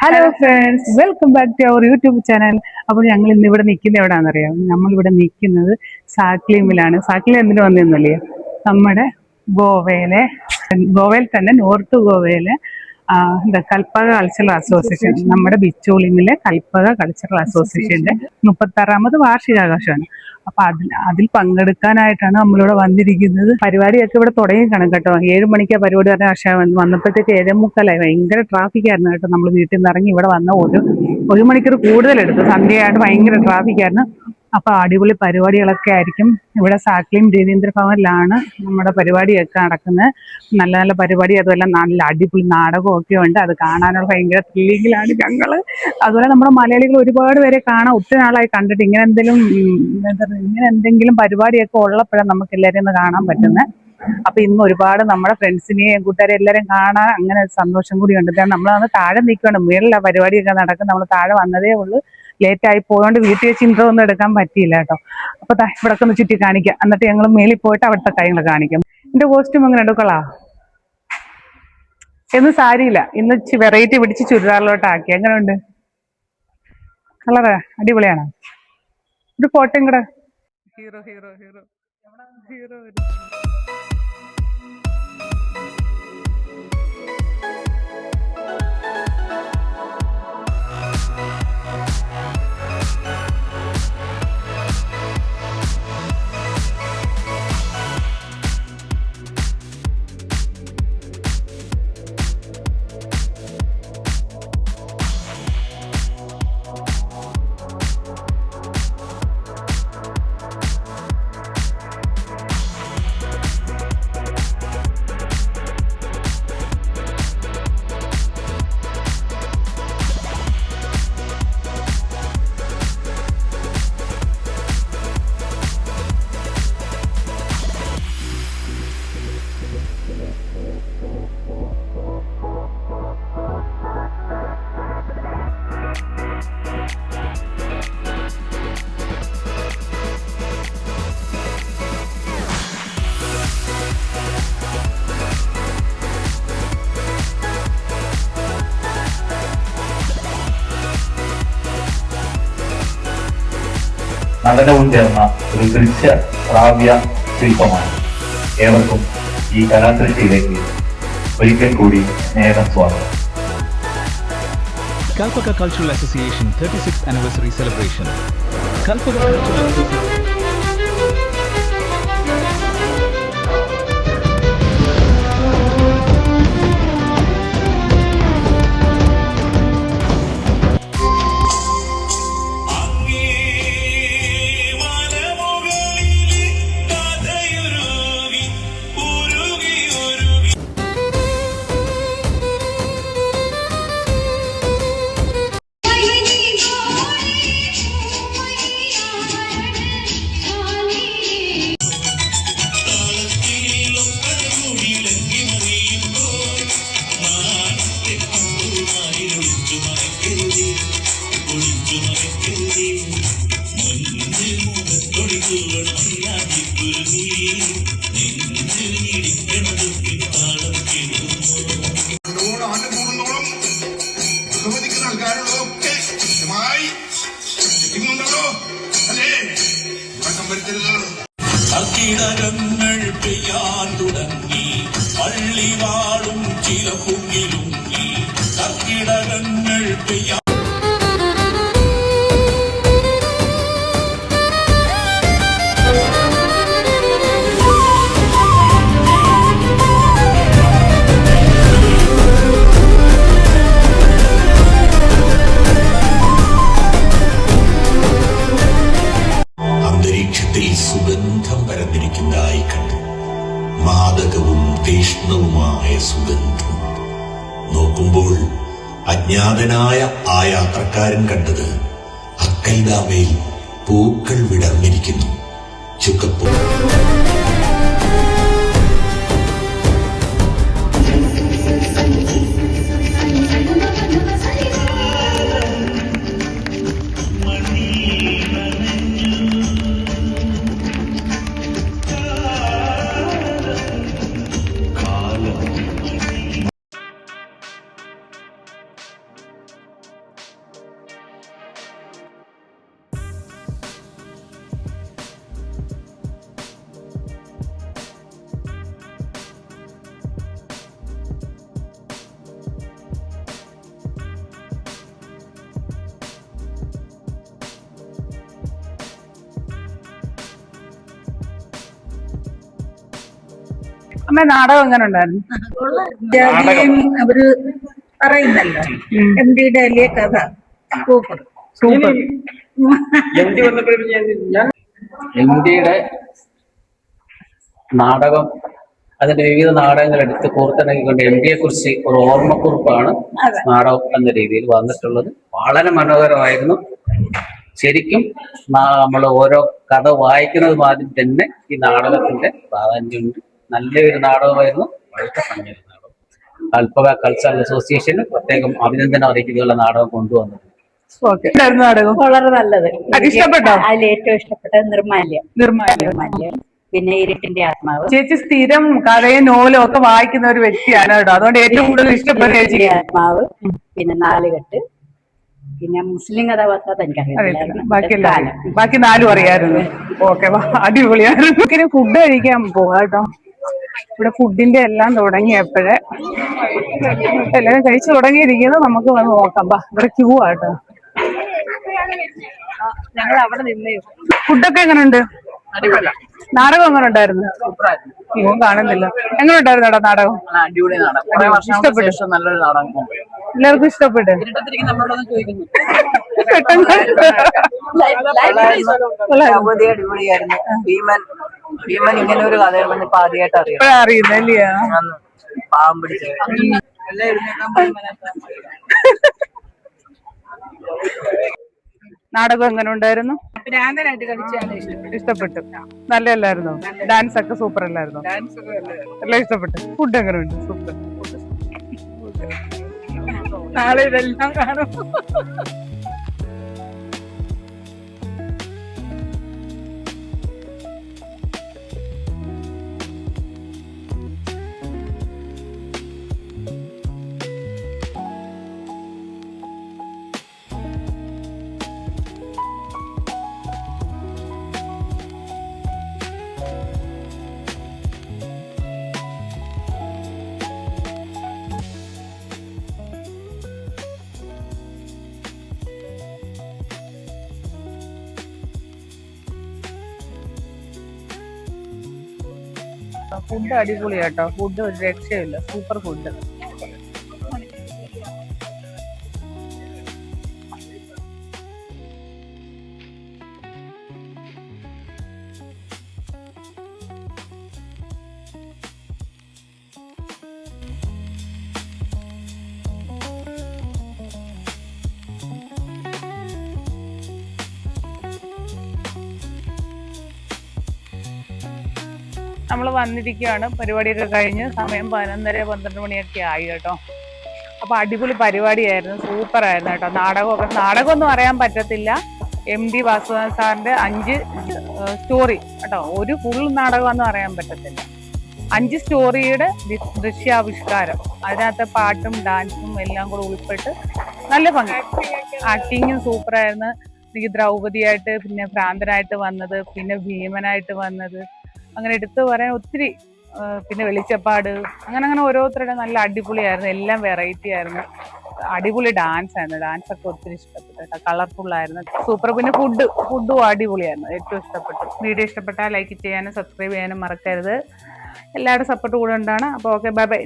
Hello friends, welcome back to our YouTube channel. അപ്പോൾ ഞങ്ങൾ ഇന്ന് ഇവിടെ നിൽക്കുന്നത് എവിടെയാണെന്നറിയാം? നമ്മളിവിടെ നിൽക്കുന്നത് സാക്ലീമിലാണ്. സാക്ലീം എന്തിനു വന്നിരുന്നല്ലേ? നമ്മുടെ ഗോവയിൽ തന്നെ നോർത്ത് ഗോവയിലെ കൽപ്പക കൾച്ചറൽ അസോസിയേഷൻ, നമ്മുടെ ബിച്ചോളിമിലെ കൽപ്പക കൾച്ചറൽ അസോസിയേഷന്റെ 36ാമത് വാർഷികാഘോഷമാണ്. അപ്പൊ അതിൽ പങ്കെടുക്കാനായിട്ടാണ് നമ്മളിവിടെ വന്നിരിക്കുന്നത്. പരിപാടിയൊക്കെ ഇവിടെ തുടങ്ങി കാണും കേട്ടോ. 7 മണിക്കാണ് പരിപാടി പറഞ്ഞ. പക്ഷേ വന്നപ്പോഴത്തേക്ക് 7:45. ഭയങ്കര ട്രാഫിക്കായിരുന്നു കേട്ടോ. നമ്മൾ വീട്ടിൽ നിന്ന് ഇറങ്ങി ഇവിടെ വന്ന ഒരു മണിക്കൂർ കൂടുതലെടുത്തു. സന്ധ്യയായിട്ട് ഭയങ്കര ട്രാഫിക്കായിരുന്നു. അപ്പൊ അടിപൊളി പരിപാടികളൊക്കെ ആയിരിക്കും. ഇവിടെ സാക്ലീം രവീന്ദ്ര ഭവനിലാണ് നമ്മുടെ പരിപാടിയൊക്കെ നടക്കുന്നത്. നല്ല നല്ല പരിപാടി, അതുപോലെ നല്ല അടിപൊളി നാടകവും ഒക്കെ ഉണ്ട്. അത് കാണാനുള്ള ഭയങ്കര ത്രില്ലിങ്ങിലാണ് ഞങ്ങള്. അതുപോലെ നമ്മുടെ മലയാളികൾ ഒരുപാട് പേരെ കാണാൻ ഒത്തിരി നാളായി കണ്ടിട്ട്. ഇങ്ങനെ എന്തെങ്കിലും പരിപാടിയൊക്കെ ഉള്ളപ്പോഴാണ് നമുക്ക് എല്ലാവരെയും ഒന്ന് കാണാൻ പറ്റുന്നത്. അപ്പൊ ഇന്ന് ഒരുപാട് നമ്മുടെ ഫ്രണ്ട്സിനെയും കൂട്ടുകാരെയും എല്ലാവരും കാണാൻ അങ്ങനെ സന്തോഷം കൂടി ഉണ്ട്. നമ്മളന്ന് താഴെ നിൽക്കണം, മേളിലാണ് പരിപാടിയൊക്കെ നടക്കും. നമ്മൾ താഴെ വന്നതേ ഉള്ളൂ. ലേറ്റ് ആയി പോയോണ്ട് വീട്ടിൽ വെച്ച് ഇൻട്രോ ഒന്നും എടുക്കാൻ പറ്റിയില്ല കേട്ടോ. അപ്പൊ ഇവിടെ ഒന്ന് ചുറ്റി കാണിക്കാം. എന്നിട്ട് ഞങ്ങൾ മേളിൽ പോയിട്ട് അവിടുത്തെ കാര്യങ്ങൾ കാണിക്കാം. എന്റെ കോസ്റ്റ്യൂം എങ്ങനെ എടുക്കളാ? ഇന്ന് സാരിയില്ല, ഇന്ന് വെറൈറ്റി പിടിച്ച് ചുരിദാറിലോട്ടാക്കി. എങ്ങനെയുണ്ട്? കളറ് അടിപൊളിയാണ്. ഒരു ഫോട്ടോയും കൂടെ. ഹീറോ ഹീറോ ഹീറോ ഹീറോ നടനവും ചേർന്ന ഒരു ദൃശ്യ ശ്രാവ്യ ശില്പമാണ്. ഏവർക്കും ഈ കലാസൃഷ്ടിയിലേക്ക് ഒരിക്കൽ കൂടി സ്വാഗതം. Kalpaka Cultural Association 36th Anniversary Celebration. Kalpaka Cultural Association കീടകങ്ങൾ പെയ്യാൻ തുടങ്ങി, പള്ളിവാളും ചിലപ്പുകിലുങ്ങി. കർക്കിടകങ്ങൾ പെയ്യാൻ സുഗന്ധം പരന്നിരിക്കുന്നതായി കണ്ടു. മാദകവും തീഷ്ണവുമായ സുഗന്ധം. നോക്കുമ്പോൾ അജ്ഞാതനായ ആ യാത്രക്കാരൻ കണ്ടത് അക്കൈദാമയിൽ പൂക്കൾ വിടർന്നിരിക്കുന്നു. ചുക്കപ്പൂ അമ്മ നാടകം എങ്ങനെ ഉണ്ടായിരുന്നു? അവര് പറയുന്നല്ലോ MD-യുടെ വലിയ കഥ സൂപ്പർ. സൂപ്പർ. MD-യുടെ നാടകം, അതിന്റെ വിവിധ നാടകങ്ങൾ എടുത്ത് കോർത്തിണക്കിക്കൊണ്ട് MD-യെ കുറിച്ച് ഒരു ഓർമ്മക്കുറിപ്പാണ് നാടകം എന്ന രീതിയിൽ വന്നിട്ടുള്ളത്. വളരെ മനോഹരമായിരുന്നു. ശരിക്കും നമ്മൾ ഓരോ കഥ വായിക്കുന്നത് മാതിരി തന്നെ ഈ നാടകത്തിന്റെ പ്രാധാന്യമുണ്ട്. നല്ലൊരു നാടകമായിരുന്നു. വളരെ ഭംഗിയുള്ള നാടകം. കൽപ്പക കൾച്ചറൽ അസോസിയേഷന് പ്രത്യേകം അഭിനന്ദനം അറിയിക്കുന്നതിനുള്ള നാടകം കൊണ്ടുവന്നത്. ഓക്കെ, നാടകം വളരെ നല്ലത്. ഇഷ്ടപ്പെട്ടോ? അതിൽ ഏറ്റവും ഇഷ്ടപ്പെട്ടത് നിർമാല്യം. പിന്നെ ഇരുട്ടിന്റെ ആത്മാവ്. ചേച്ചി സ്ഥിരം കഥയും നോവലും ഒക്കെ വായിക്കുന്ന ഒരു വ്യക്തിയാണ് കേട്ടോ, അതുകൊണ്ട് ഏറ്റവും കൂടുതൽ ഇഷ്ടപ്പെട്ട ചേച്ചി ആത്മാവ്, പിന്നെ നാലുകെട്ട്, പിന്നെ മുസ്ലിം കഥാപാത്രം എനിക്കറിയാം. ബാക്കി 4 അറിയായിരുന്നു. ഓക്കെ, അടിപൊളിയായിരുന്നു. ഫുഡ് കഴിക്കാൻ പോവാ കേട്ടോ. ഇവിടെ ഫുഡിന്റെ എല്ലാം തുടങ്ങിയപ്പോഴേ എല്ലാരും കഴിച്ചു തുടങ്ങിയിരിക്കുന്നത്. നമുക്ക് വന്ന് നോക്കാം. ഇവിടെ ക്യൂ ആട്ടോ. ഞങ്ങൾ അവിടെ നിന്നേ. ഫുഡൊക്കെ എങ്ങനെയുണ്ട്? നാടകം എങ്ങനെ ഉണ്ടായിരുന്നു? ഇവൻ കാണുന്നില്ല. എങ്ങനെ ഉണ്ടായിരുന്നു കേട്ടോ നാടകം? അടിപൊളി നാടകം. ഇഷ്ടപ്പെട്ടു. നല്ലൊരു നാടകം. എല്ലാവർക്കും ഇഷ്ടപ്പെട്ടു. അടിപൊളിയായിരുന്നു. ഭീമൻ ഇങ്ങനെ ഒരു കഥയാണെന്ന് ഇപ്പൊ ആദ്യമായിട്ട് അറിയുന്നല്ലേ? പാവം പിടിച്ചത്. നാടകം എങ്ങനെ ഉണ്ടായിരുന്നു? ഇഷ്ടപ്പെട്ടു. നല്ലല്ലായിരുന്നോ? ഡാൻസ് ഒക്കെ സൂപ്പർ അല്ലായിരുന്നോ? എല്ലാം ഇഷ്ടപ്പെട്ടു. ഫുഡ് എങ്ങനെ ഉണ്ട്? സൂപ്പർ. നാളെ ഇതെല്ലാം കാണും. ഫുഡ് അടിപൊളിയാട്ടോ. ഫുഡ് ഒരു രക്ഷയില്ല. Super food. നമ്മൾ വന്നിരിക്കുകയാണ്. പരിപാടിയൊക്കെ കഴിഞ്ഞ് സമയം 11:30-12 മണിയൊക്കെ ആയി കേട്ടോ. അപ്പൊ അടിപൊളി പരിപാടിയായിരുന്നു. സൂപ്പർ ആയിരുന്നു കേട്ടോ. നാടകമൊന്നും അറിയാൻ പറ്റത്തില്ല. MD വാസുദേവൻ സാറിന്റെ 5 സ്റ്റോറി കേട്ടോ. ഒരു ഫുൾ നാടകമൊന്നും അറിയാൻ പറ്റത്തില്ല. 5 സ്റ്റോറിയുടെ ദൃശ്യാവിഷ്കാരം. അതിനകത്ത് പാട്ടും ഡാൻസും എല്ലാം കൂടെ ഉൾപ്പെട്ട് നല്ല ഭംഗി. ആക്ടിങ്ങും സൂപ്പറായിരുന്നു. എനിക്ക് ദ്രൗപതിയായിട്ട്, പിന്നെ ഭ്രാന്തനായിട്ട് വന്നത്, പിന്നെ ഭീമനായിട്ട് വന്നത്, അങ്ങനെ എടുത്തു പറയാൻ ഒത്തിരി. പിന്നെ വെളിച്ചപ്പാട്, അങ്ങനെ ഓരോരുത്തരുടെ നല്ല അടിപൊളിയായിരുന്നു. എല്ലാം വെറൈറ്റി ആയിരുന്നു. അടിപൊളി ഡാൻസ് ആയിരുന്നു. ഡാൻസ് ഒക്കെ ഒത്തിരി ഇഷ്ടപ്പെട്ടു കേട്ടോ. കളർഫുൾ ആയിരുന്നു. സൂപ്പർ. പിന്നെ ഫുഡും അടിപൊളിയായിരുന്നു. ഏറ്റവും ഇഷ്ടപ്പെട്ടു. വീഡിയോ ഇഷ്ടപ്പെട്ടാൽ ലൈക്ക് ചെയ്യാനും സബ്സ്ക്രൈബ് ചെയ്യാനും മറക്കരുത്. എല്ലാവരുടെ സപ്പോർട്ട് കൂടെ ഉണ്ടാണ്. അപ്പോൾ ഓക്കെ, ബൈ ബൈ.